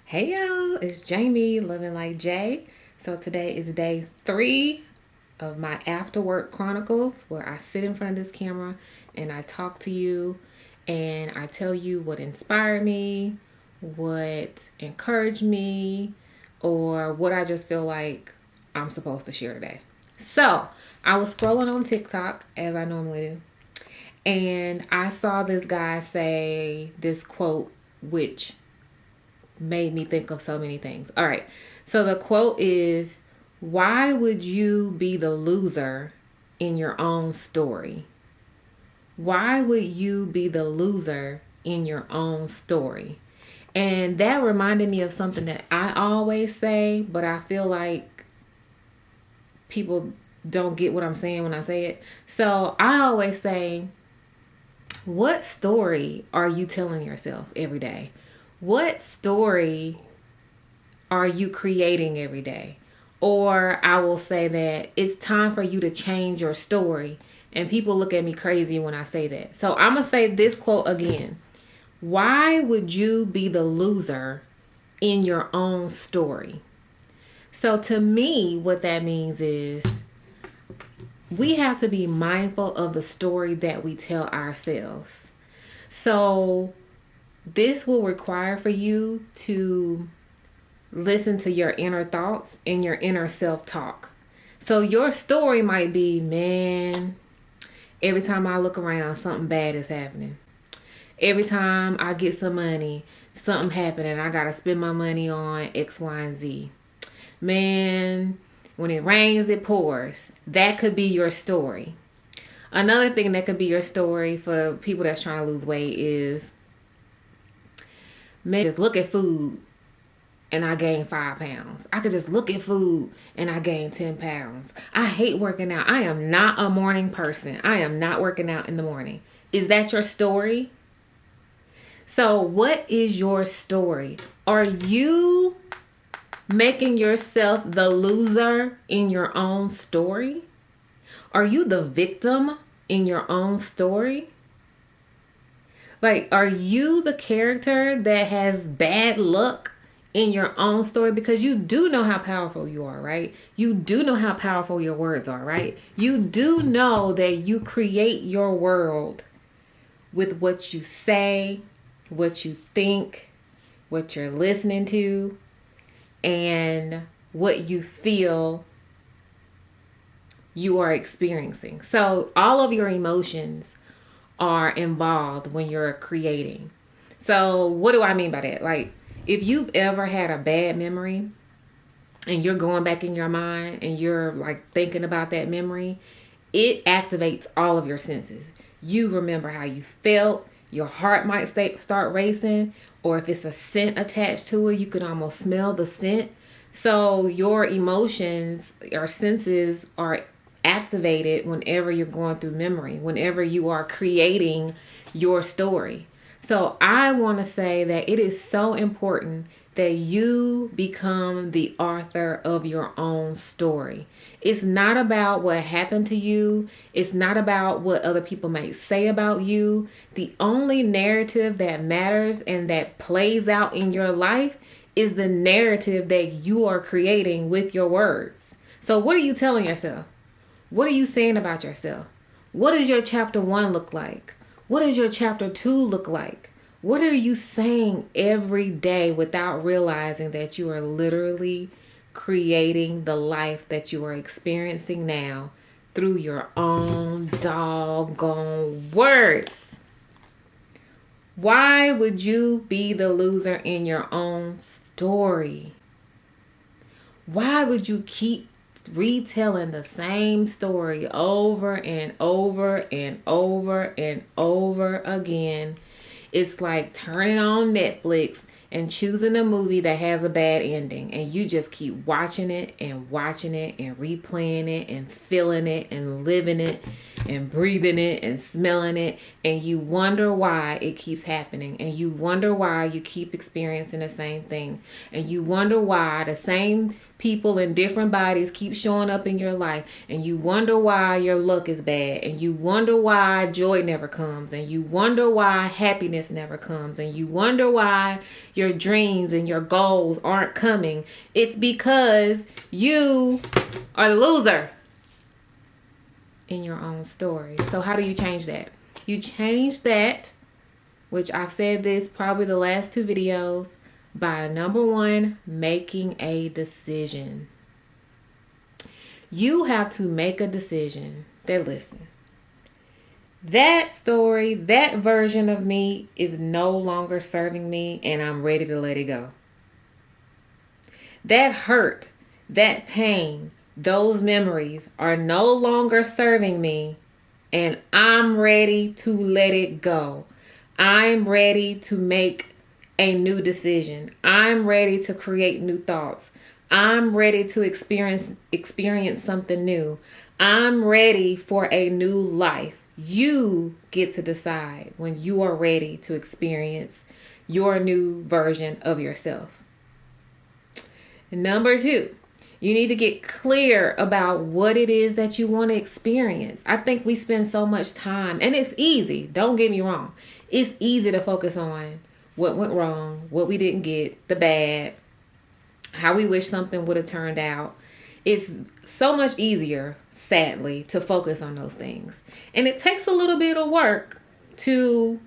Hey y'all, it's Jamie, Loveandlightj. So today is day 3 of my after work chronicles where I sit in front of this camera and I talk to you and I tell you what inspired me, what encouraged me, or what I just feel like I'm supposed to share today. So I was scrolling on TikTok as I normally do, and I saw this guy say this quote, which made me think of so many things. All right. So the quote is, why would you be the loser in your own story? Why would you be the loser in your own story? And that reminded me of something that I always say, but I feel like people don't get what I'm saying when I say it. So I always say, what story are you telling yourself every day? What story are you creating every day? Or I will say that it's time for you to change your story. And people look at me crazy when I say that. So I'm going to say this quote again. Why would you be the loser in your own story? So to me, what that means is we have to be mindful of the story that we tell ourselves. So this will require for you to listen to your inner thoughts and your inner self-talk. So your story might be, man, every time I look around, something bad is happening. Every time I get some money, something happening. I got to spend my money on X, Y, and Z. Man, when it rains, it pours. That could be your story. Another thing that could be your story for people that's trying to lose weight is, man, just look at food and I gained 5 pounds. I could just look at food and I gained 10 pounds. I hate working out. I am not a morning person. I am not working out in the morning. Is that your story? So what is your story? Are you making yourself the loser in your own story? Are you the victim in your own story? Like, are you the character that has bad luck in your own story? Because you do know how powerful you are, right? You do know how powerful your words are, right? You do know that you create your world with what you say, what you think, what you're listening to, and what you feel you are experiencing. So all of your emotions are involved when you're creating. So what do I mean by that? Like, if you've ever had a bad memory and you're going back in your mind and you're like thinking about that memory, it activates all of your senses. You remember how you felt. Your heart might start racing, or if it's a scent attached to it, you can almost smell the scent. So your emotions or senses are activated whenever you're going through memory, whenever you are creating your story. So I want to say that it is so important that you become the author of your own story. It's not about what happened to you. It's not about what other people might say about you. The only narrative that matters and that plays out in your life is the narrative that you are creating with your words. So what are you telling yourself? What are you saying about yourself? What does your chapter 1 look like? What does your chapter 2 look like? What are you saying every day without realizing that you are literally creating the life that you are experiencing now through your own doggone words? Why would you be the loser in your own story? Why would you keep retelling the same story over and over and over and over again? It's like turning on Netflix and choosing a movie that has a bad ending, and you just keep watching it and replaying it and feeling it and living it. and breathing it and smelling it, and you wonder why it keeps happening, and you wonder why you keep experiencing the same thing, and you wonder why the same people in different bodies keep showing up in your life, and you wonder why your luck is bad, and you wonder why joy never comes, and you wonder why happiness never comes, and you wonder why your dreams and your goals aren't coming. It's because you are the loser in your own story. So how do you change that? You change that, which I've said this probably the last 2 videos, by number 1, making a decision. You have to make a decision that, listen, that story, that version of me is no longer serving me, and I'm ready to let it go. That hurt, that pain, those memories are no longer serving me, and I'm ready to let it go. I'm ready to make a new decision. I'm ready to create new thoughts. I'm ready to experience something new. I'm ready for a new life. You get to decide when you are ready to experience your new version of yourself. Number 2, you need to get clear about what it is that you want to experience. I think we spend so much time, and it's easy, don't get me wrong. It's easy to focus on what went wrong, what we didn't get, the bad, how we wish something would have turned out. It's so much easier, sadly, to focus on those things. And it takes a little bit of work to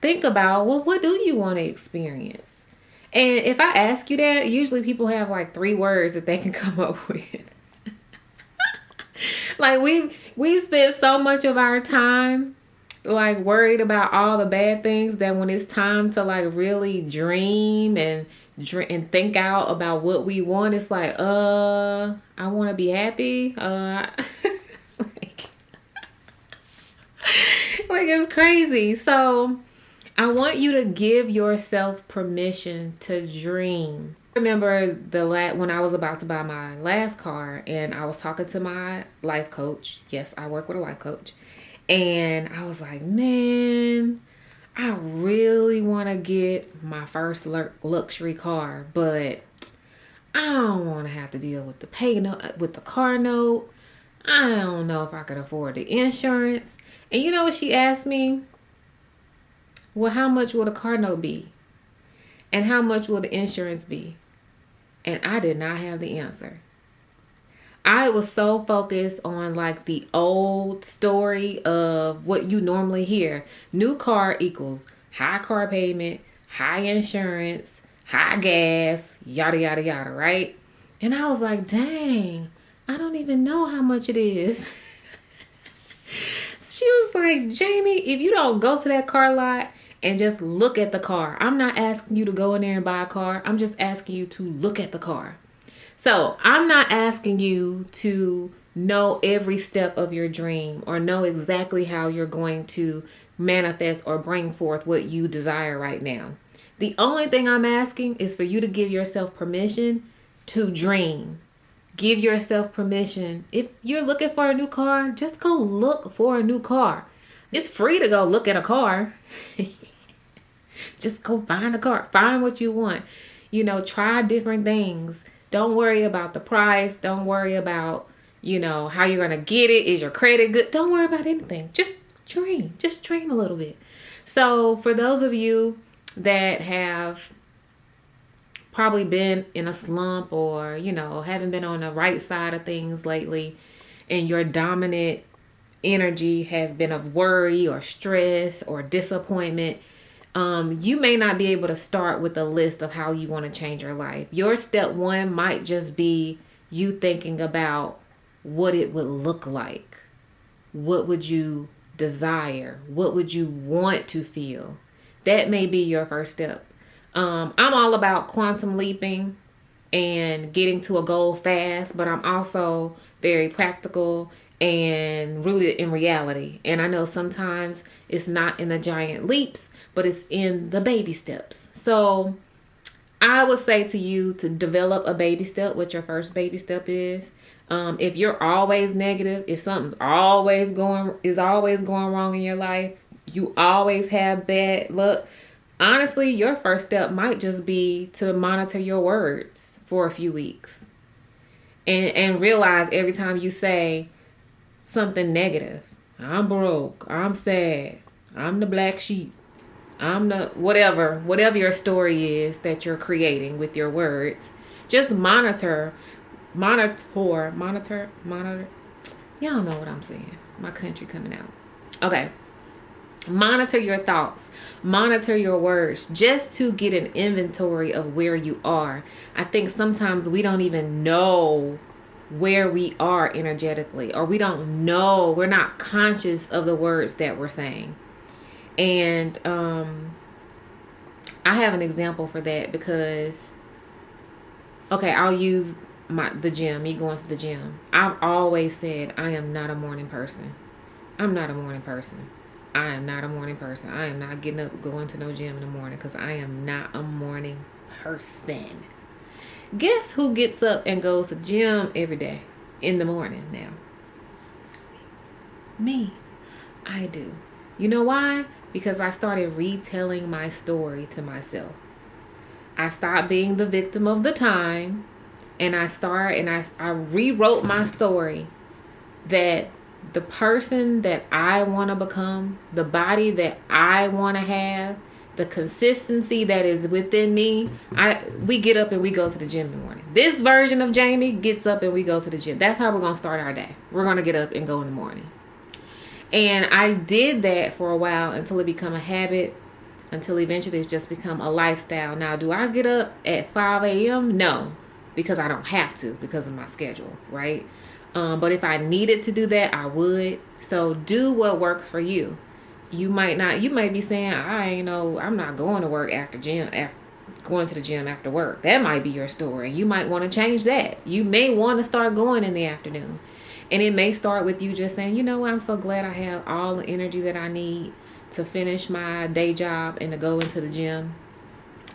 think about, well, what do you want to experience? And if I ask you that, usually people have like 3 words that they can come up with. Like we've spent so much of our time like worried about all the bad things that when it's time to like really dream and think out about what we want, it's like, I want to be happy. Like it's crazy. So I want you to give yourself permission to dream. I remember when I was about to buy my last car, and I was talking to my life coach. Yes, I work with a life coach. And I was like, man, I really want to get my first luxury car, but I don't want to have to deal with the car note. I don't know if I could afford the insurance. And you know what she asked me? Well, how much will the car note be? And how much will the insurance be? And I did not have the answer. I was so focused on like the old story of what you normally hear. New car equals high car payment, high insurance, high gas, yada, yada, yada, right? And I was like, dang, I don't even know how much it is. She was like, Jamie, if you don't go to that car lot and just look at the car. I'm not asking you to go in there and buy a car. I'm just asking you to look at the car. So I'm not asking you to know every step of your dream or know exactly how you're going to manifest or bring forth what you desire right now. The only thing I'm asking is for you to give yourself permission to dream. Give yourself permission. If you're looking for a new car, just go look for a new car. It's free to go look at a car. Just go find a car. Find what you want. Try different things. Don't worry about the price. Don't worry about, how you're going to get it. Is your credit good? Don't worry about anything. Just dream. Just dream a little bit. So for those of you that have probably been in a slump or, haven't been on the right side of things lately, and your dominant energy has been of worry or stress or disappointment, you may not be able to start with a list of how you want to change your life. Your step 1 might just be you thinking about what it would look like. What would you desire? What would you want to feel? That may be your first step. I'm all about quantum leaping and getting to a goal fast, but I'm also very practical and rooted in reality. And I know sometimes it's not in the giant leaps, but it's in the baby steps. So I would say to you to develop a baby step, what your first baby step is. If you're always negative, if something's always going wrong in your life, you always have bad luck. Honestly, your first step might just be to monitor your words for a few weeks and realize every time you say something negative, I'm broke, I'm sad, I'm the black sheep, I'm the whatever your story is that you're creating with your words, just monitor. Y'all know what I'm saying. My country coming out. Okay. Monitor your thoughts. Monitor your words just to get an inventory of where you are. I think sometimes we don't even know where we are energetically, or we're not conscious of the words that we're saying. And I have an example for that because, okay, I'll use the gym, me going to the gym. I've always said I am not a morning person. I'm not a morning person. I am not a morning person. I am not getting up, going to no gym in the morning because I am not a morning person. Guess who gets up and goes to the gym every day in the morning now? Me. I do. You know why? Because I started retelling my story to myself. I stopped being the victim of the time, and I rewrote my story that the person that I want to become, the body that I want to have, the consistency that is within me, we get up and we go to the gym in the morning. This version of Jamie gets up and we go to the gym. That's how we're going to start our day. We're going to get up and go in the morning. And I did that for a while until it became a habit, until eventually it's just become a lifestyle. Now, do I get up at 5 a.m.? No, because I don't have to because of my schedule, right? But if I needed to do that, I would. So do what works for you. You might be saying, I'm not going to work going to the gym after work. That might be your story. You might want to change that. You may want to start going in the afternoon. And it may start with you just saying, you know what, I'm so glad I have all the energy that I need to finish my day job and to go into the gym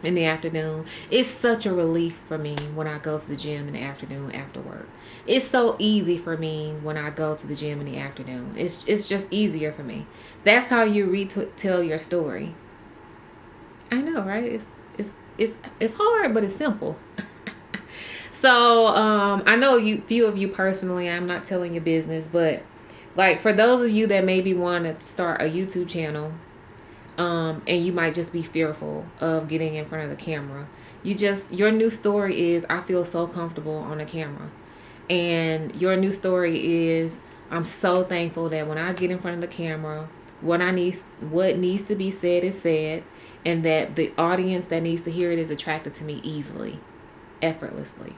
in the afternoon. It's such a relief for me when I go to the gym in the afternoon after work. It's so easy for me when I go to the gym in the afternoon. It's just easier for me. That's how you retell your story. I know, right? It's hard, but it's simple. So I know few of you personally. I'm not telling your business, but like for those of you that maybe want to start a YouTube channel, and you might just be fearful of getting in front of the camera. Your new story is, I feel so comfortable on the camera. And your new story is, I'm so thankful that when I get in front of the camera, what needs to be said is said, and that the audience that needs to hear it is attracted to me easily, effortlessly.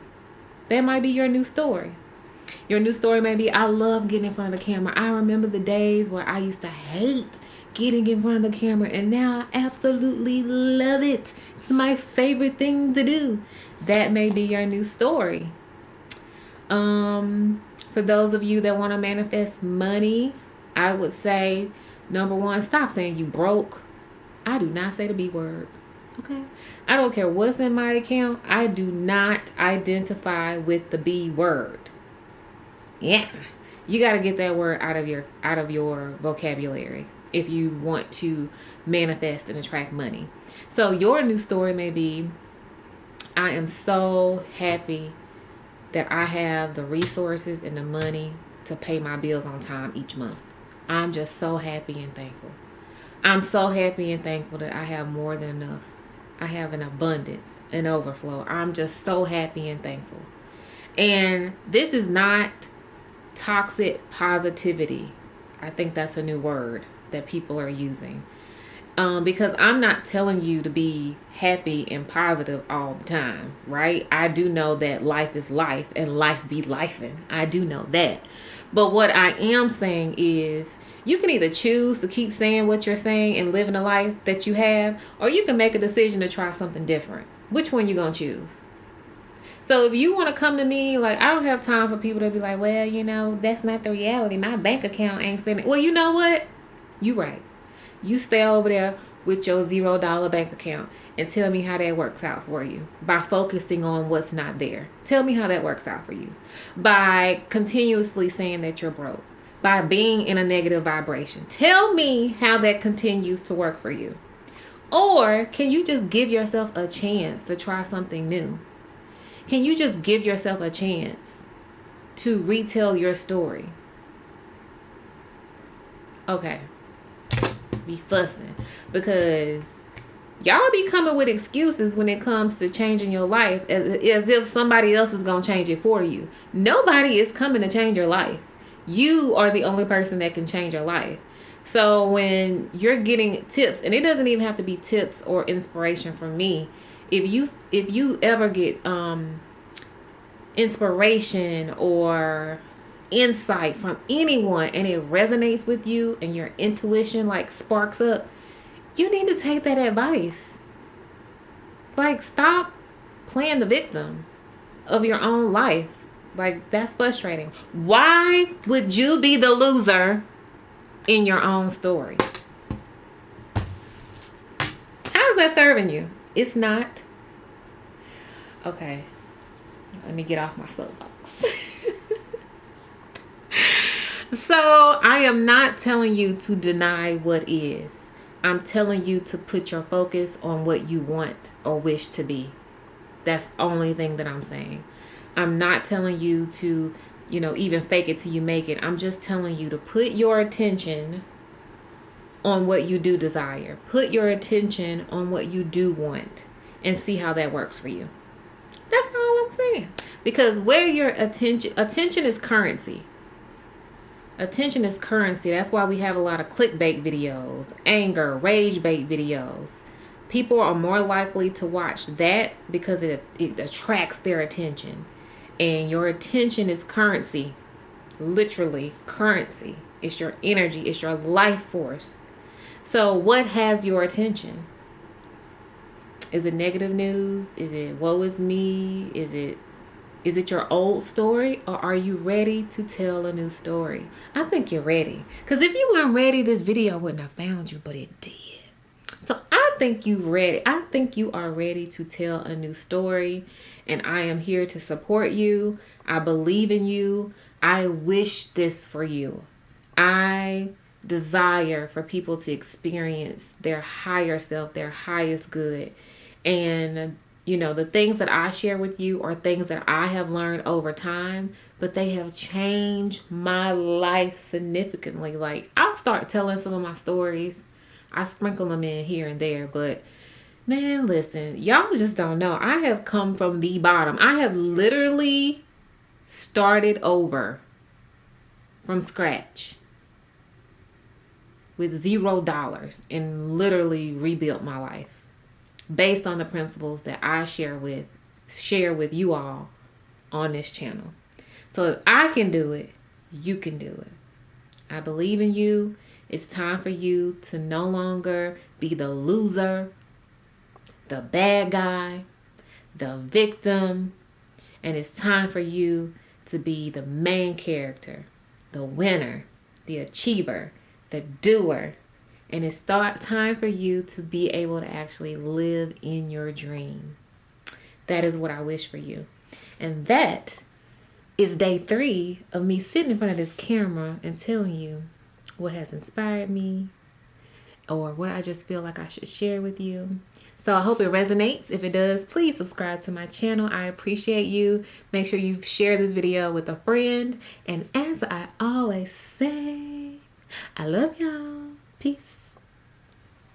That might be your new story. Your new story may be, I love getting in front of the camera. I remember the days where I used to hate getting in front of the camera, and now I absolutely love it. It's my favorite thing to do. That may be your new story. For those of you that want to manifest money, I would say, number one, stop saying you broke. I do not say the B word. Okay? I don't care what's in my account. I do not identify with the B word. Yeah. You got to get that word out of your vocabulary if you want to manifest and attract money. So your new story may be, I am so happy that I have the resources and the money to pay my bills on time each month. I'm just so happy and thankful. I'm so happy and thankful that I have more than enough. I have an abundance, an overflow. I'm just so happy and thankful. And this is not toxic positivity. I think that's a new word that people are using. Because I'm not telling you to be happy and positive all the time, right? I do know that life is life and life be lifing. I do know that. But what I am saying is, you can either choose to keep saying what you're saying and living the life that you have, or you can make a decision to try something different. Which one you gonna choose? So if you want to come to me, like, I don't have time for people to be like, well, that's not the reality. My bank account ain't saying it. Well, you know what? You right. You stay over there with your $0 bank account and tell me how that works out for you by focusing on what's not there. Tell me how that works out for you by continuously saying that you're broke, by being in a negative vibration. Tell me how that continues to work for you. Or can you just give yourself a chance to try something new? Can you just give yourself a chance to retell your story? Okay. Be fussing because y'all be coming with excuses when it comes to changing your life as if somebody else is going to change it for you. Nobody is coming to change your life. You are the only person that can change your life. So when you're getting tips, and it doesn't even have to be tips or inspiration from me, if you ever get inspiration or insight from anyone and it resonates with you and your intuition like sparks up, you need to take that advice. Like, stop playing the victim of your own life. Like, that's frustrating. Why would you be the loser in your own story? How's that serving you? It's not. Okay, let me get off my soapbox. So I am not telling you to deny what is. I'm telling you to put your focus on what you want or wish to be. That's the only thing that I'm saying. I'm not telling you to, even fake it till you make it. I'm just telling you to put your attention on what you do desire. Put your attention on what you do want and see how that works for you. That's all I'm saying. Because where your attention is currency. Attention is currency. That's why we have a lot of clickbait videos, anger, rage bait videos. People are more likely to watch that because it attracts their attention. And your attention is currency. Literally currency. It's your energy. It's your life force. So what has your attention? Is it negative news? Is it woe is me? Is it your old story, or are you ready to tell a new story? I think you're ready. Because if you weren't ready, this video wouldn't have found you, but it did. So I think you're ready. I think you are ready to tell a new story, and I am here to support you. I believe in you. I wish this for you. I desire for people to experience their higher self, their highest good. And the things that I share with you are things that I have learned over time, but they have changed my life significantly. Like, I'll start telling some of my stories. I sprinkle them in here and there, but man, listen, y'all just don't know. I have come from the bottom. I have literally started over from scratch with $0 and literally rebuilt my life based on the principles that I share with you all on this channel. So if I can do it, you can do it. I believe in you. It's time for you to no longer be the loser, the bad guy, the victim, and it's time for you to be the main character, the winner, the achiever, the doer. And it's time for you to be able to actually live in your dream. That is what I wish for you. And that is day 3 of me sitting in front of this camera and telling you what has inspired me or what I just feel like I should share with you. So I hope it resonates. If it does, please subscribe to my channel. I appreciate you. Make sure you share this video with a friend. And as I always say, I love y'all.